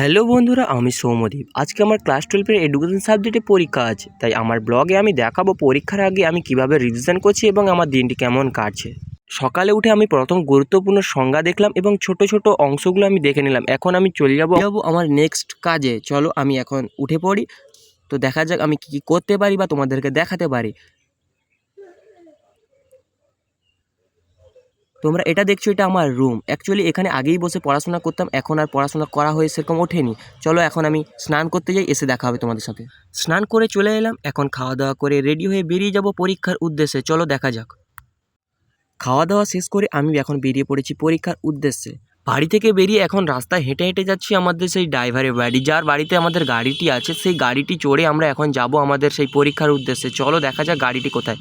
Hello বন্ধুরা, আমি সৌম্যদীপ। আজকে আমার ক্লাস 12-এর এডুকেশন সাবজেক্টে পরীক্ষা আছে, তাই আমার ব্লগে আমি দেখাবো পরীক্ষার আগে আমি কিভাবে রিভিশন করছি এবং আমার দিনটি কেমন কাটছে। সকালে উঠে আমি প্রথম গুরুত্বপূর্ণ সংজ্ঞা দেখলাম এবং ছোট ছোট অংশগুলো আমি দেখে নিলাম। এখন আমি চলে যাবো আমার নেক্সট কাজে। চলো আমি এখন উঠে পড়ি, তো দেখা যাক আমি কী করতে পারি বা তোমাদেরকে দেখাতে পারি। তোমরা এটা দেখছো, এটা আমার রুম। অ্যাকচুয়ালি এখানে আগেই বসে পড়াশোনা করতাম, এখন আর পড়াশোনা করা হয়ে সেরকম ওঠেনি। চলো এখন আমি স্নান করতে যাই, এসে দেখা হবে তোমাদের সাথে। স্নান করে চলে এলাম, এখন খাওয়া দাওয়া করে রেডি হয়ে বেরিয়ে যাব পরীক্ষার উদ্দেশ্যে। চলো দেখা যাক। খাওয়া দাওয়া শেষ করে আমি এখন বেরিয়ে পড়েছি পরীক্ষার উদ্দেশ্যে। বাড়ি থেকে বেরিয়ে এখন রাস্তায় হেঁটে হেঁটে যাচ্ছি আমাদের সেই ড্রাইভারের বাড়ি, যার বাড়িতে আমাদের গাড়িটি আছে। সেই গাড়িটি চড়ে আমরা এখন যাব আমাদের সেই পরীক্ষার উদ্দেশ্যে। চলো দেখা যাক গাড়িটি কোথায়।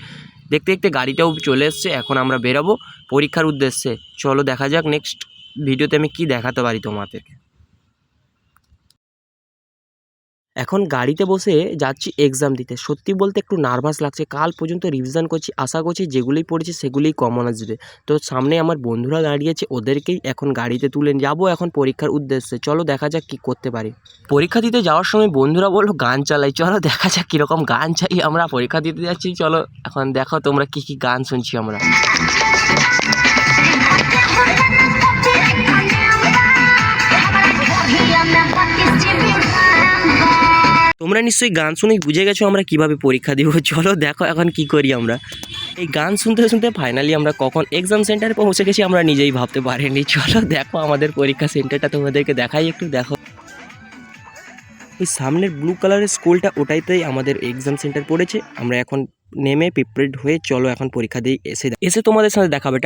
দেখতে দেখতে গাড়িটাও চলে এসছে, এখন আমরা বেরোবো পরীক্ষার উদ্দেশ্যে। চলো দেখা যাক নেক্সট ভিডিওতে আমি কি দেখাতে পারি তোমাদেরকে। এখন গাড়িতে বসে যাচ্ছি এক্সাম দিতে। সত্যি বলতে একটু নার্ভাস লাগছে। কাল পর্যন্ত রিভিশন করছি, আশা করছি যেগুলোই পড়েছি সেগুলোই কমন আসবে। তো সামনে আমার বন্ধুরা দাঁড়িয়েছে, ওদেরকেই এখন গাড়িতে তুলে যাবো এখন পরীক্ষার উদ্দেশ্যে। চলো দেখা যাক কী করতে পারি। পরীক্ষা দিতে যাওয়ার সময় বন্ধুরা বললো গান চালাই, চলো দেখা যাক কীরকম গান চাই। আমরা পরীক্ষা দিতে যাচ্ছি, চলো এখন দেখো তোমরা কী কী গান শুনছি আমরা। তোমরা নিশ্চয়ই গান শুনেই বুঝে গেছো আমরা কিভাবে পরীক্ষা দিব। চলো দেখো এখন কি করি আমরা। এই গান শুনতে শুনতে ফাইনালি আমরা কখন এক্সাম সেন্টারে পৌঁছে গেছি আমরা নিজেই ভাবতে পারিনি। চলো দেখো আমাদের পরীক্ষা সেন্টারটা তোমাদেরকে দেখাই, একটু দেখো। ওই সামনের ব্লু কালারের স্কুলটা, ওটাইতেই আমাদের এক্সাম সেন্টার পড়েছে। আমরা এখন নেমে প্রিপেয়ার্ড হয়ে চলো এখন পরীক্ষা দিয়ে এসে তোমাদের সাথে দেখাবে।